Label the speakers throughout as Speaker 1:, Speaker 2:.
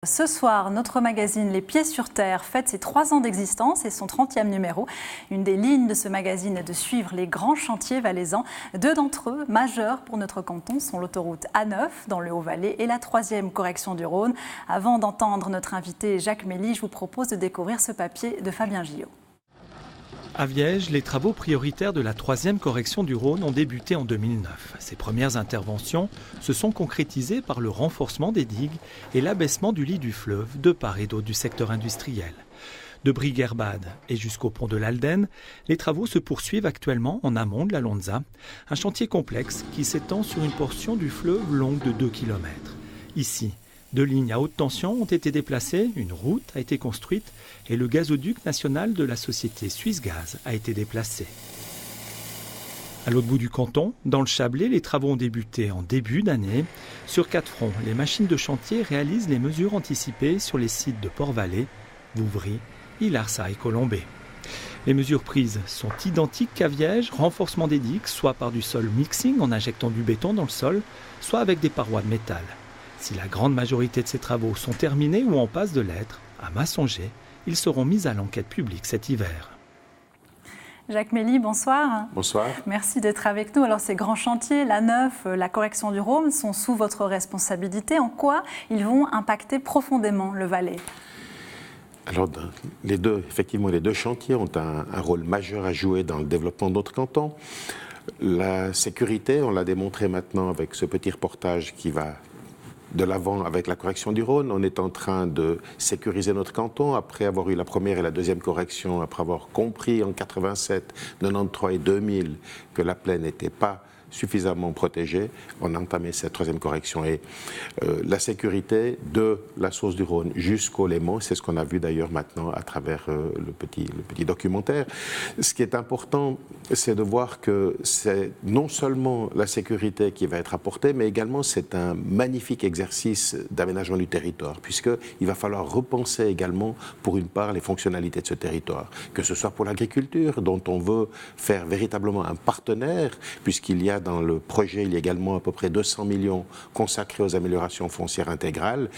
Speaker 1: Ce soir, notre magazine Les Pieds sur Terre fête ses 3 ans d'existence et son 30e numéro. Une des lignes de ce magazine est de suivre les grands chantiers valaisans. 2 d'entre eux, majeurs pour notre canton, sont l'autoroute A9 dans le Haut-Valais et la 3e correction du Rhône. Avant d'entendre notre invité Jacques Mély, je vous propose de découvrir ce papier de Fabien Gillot.
Speaker 2: À Viège, les travaux prioritaires de la 3e correction du Rhône ont débuté en 2009. Ces premières interventions se sont concrétisées par le renforcement des digues et l'abaissement du lit du fleuve de part et d'autre du secteur industriel. De Briguerbade et jusqu'au pont de l'Aldenne, les travaux se poursuivent actuellement en amont de la Lonza, un chantier complexe qui s'étend sur une portion du fleuve longue de 2 km. Ici, 2 lignes à haute tension ont été déplacées, une route a été construite et le gazoduc national de la société Suisse Gaz a été déplacé. À l'autre bout du canton, dans le Chablais, les travaux ont débuté en début d'année. Sur 4 fronts, les machines de chantier réalisent les mesures anticipées sur les sites de Port-Valais, Vouvry, Ilarsa et Colombey. Les mesures prises sont identiques qu'à Viège, renforcement des digues, soit par du sol mixing en injectant du béton dans le sol, soit avec des parois de métal. Si la grande majorité de ces travaux sont terminés ou en passe de l'être, à Massonger, ils seront mis à l'enquête publique cet hiver.
Speaker 1: Jacques Mély, bonsoir.
Speaker 3: Bonsoir.
Speaker 1: Merci d'être avec nous. Alors ces grands chantiers, l'A9, la correction du Rhône, sont sous votre responsabilité. En quoi ils vont impacter profondément le Valais ?
Speaker 3: Alors, les deux chantiers ont un rôle majeur à jouer dans le développement de notre canton. La sécurité, on l'a démontré maintenant avec ce petit reportage qui va de l'avant avec la correction du Rhône. On est en train de sécuriser notre canton après avoir eu la première et la deuxième correction, après avoir compris en 87, 93 et 2000 que la plaine n'était pas suffisamment protégée. On a entamé cette 3e correction et la sécurité de la source du Rhône jusqu'au Léman, c'est ce qu'on a vu d'ailleurs maintenant à travers le petit documentaire. Ce qui est important, c'est de voir que c'est non seulement la sécurité qui va être apportée, mais également c'est un magnifique exercice d'aménagement du territoire, puisqu'il va falloir repenser également pour une part les fonctionnalités de ce territoire, que ce soit pour l'agriculture, dont on veut faire véritablement un partenaire, puisqu'il y a dans le projet, il y a également à peu près 200 millions consacrés aux améliorations foncières intégrales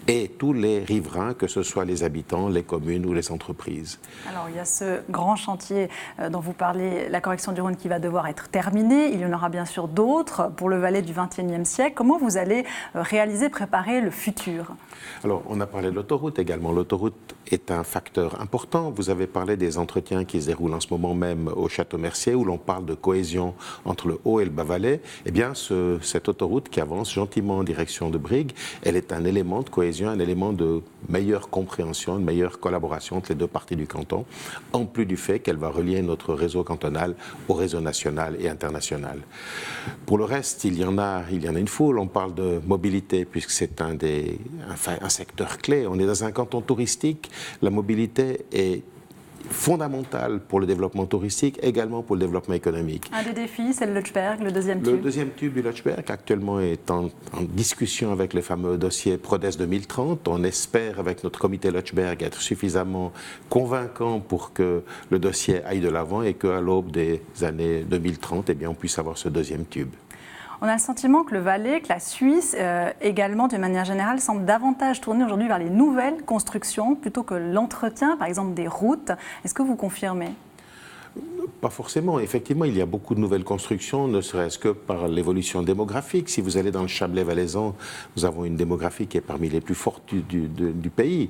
Speaker 3: et tous les riverains, que ce soit les habitants, les communes ou les entreprises.
Speaker 1: Alors il y a ce grand chantier dont vous parlez, la correction du Rhône, qui va devoir être terminée. Il y en aura bien sûr d'autres pour le Valais du XXIe siècle. Comment vous allez réaliser, préparer le futur ?
Speaker 3: Alors on a parlé de l'autoroute également. L'autoroute est un facteur important. Vous avez parlé des entretiens qui se déroulent en ce moment même au Château-Mercier, où l'on parle de cohésion entre le Haut et le Bas-Valais. Eh bien, cette autoroute qui avance gentiment en direction de Brigue, elle est un élément de cohésion, un élément de meilleure compréhension, de meilleure collaboration entre les deux parties du canton, en plus du fait qu'elle va relier notre réseau cantonal au réseau national et international. Pour le reste, il y en a une foule. On parle de mobilité, puisque c'est un secteur clé. On est dans un canton touristique. La mobilité est fondamentale pour le développement touristique, également pour le développement économique.
Speaker 1: Un des défis, c'est le Lötschberg, le deuxième tube.
Speaker 3: Le deuxième tube du Lötschberg, actuellement, est en discussion avec le fameux dossier PRODES 2030. On espère, avec notre comité Lötschberg, être suffisamment convaincant pour que le dossier aille de l'avant et qu'à l'aube des années 2030, eh bien, on puisse avoir ce deuxième tube.
Speaker 1: On a le sentiment que le Valais, que la Suisse également, de manière générale, semble davantage tourner aujourd'hui vers les nouvelles constructions plutôt que l'entretien, par exemple, des routes. Est-ce que vous confirmez ?
Speaker 3: Pas forcément. Effectivement, il y a beaucoup de nouvelles constructions, ne serait-ce que par l'évolution démographique. Si vous allez dans le Chablais valaisan, nous avons une démographie qui est parmi les plus fortes du pays.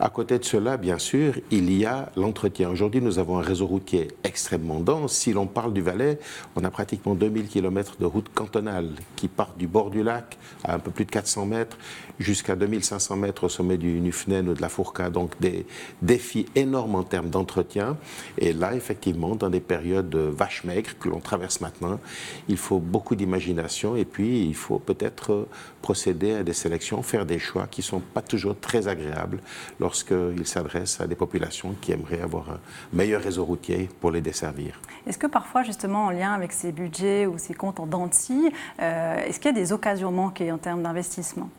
Speaker 3: À côté de cela, bien sûr, il y a l'entretien. Aujourd'hui, nous avons un réseau routier extrêmement dense. Si l'on parle du Valais, on a pratiquement 2000 km de routes cantonales qui partent du bord du lac à un peu plus de 400 mètres jusqu'à 2500 mètres au sommet du Nufnen ou de la Fourca. Donc des défis énormes en termes d'entretien. Et là, effectivement, dans des périodes de vaches maigres que l'on traverse maintenant, il faut beaucoup d'imagination et puis il faut peut-être procéder à des sélections, faire des choix qui ne sont pas toujours très agréables lorsqu'ils s'adressent à des populations qui aimeraient avoir un meilleur réseau routier pour les desservir.
Speaker 1: Est-ce que parfois, justement, en lien avec ces budgets ou ces comptes en dents de scie, est-ce qu'il y a des occasions manquées en termes d'investissement ?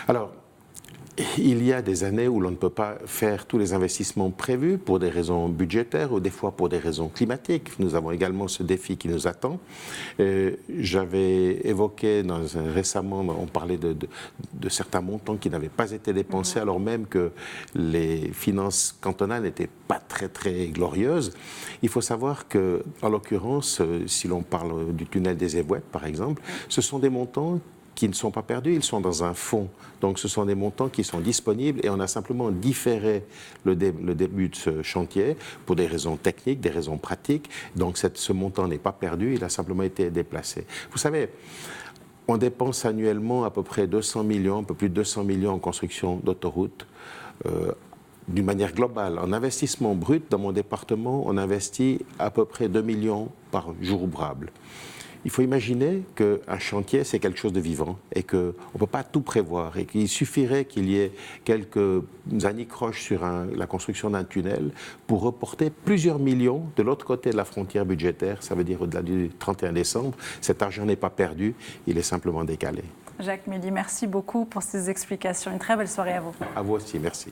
Speaker 3: Alors, Il y a des années où l'on ne peut pas faire tous les investissements prévus pour des raisons budgétaires ou des fois pour des raisons climatiques. Nous avons également ce défi qui nous attend. J'avais évoqué récemment, on parlait de certains montants qui n'avaient pas été dépensés alors même que les finances cantonales n'étaient pas très très glorieuses. Il faut savoir que, en l'occurrence, si l'on parle du tunnel des Évouettes par exemple, ce sont des montants qui ne sont pas perdus, ils sont dans un fonds. Donc ce sont des montants qui sont disponibles et on a simplement différé le début de ce chantier pour des raisons techniques, des raisons pratiques. Donc ce montant n'est pas perdu, il a simplement été déplacé. Vous savez, on dépense annuellement à peu près 200 millions, un peu plus de 200 millions en construction d'autoroutes. D'une manière globale, en investissement brut, dans mon département, on investit à peu près 2 millions par jour ouvrable. Il faut imaginer qu'un chantier, c'est quelque chose de vivant et qu'on ne peut pas tout prévoir et qu'il suffirait qu'il y ait quelques anicroches sur la construction d'un tunnel pour reporter plusieurs millions de l'autre côté de la frontière budgétaire, ça veut dire au-delà du 31 décembre. Cet argent n'est pas perdu, il est simplement décalé.
Speaker 1: Jacques Mély, merci beaucoup pour ces explications. Une très belle soirée à vous.
Speaker 3: À vous aussi, merci.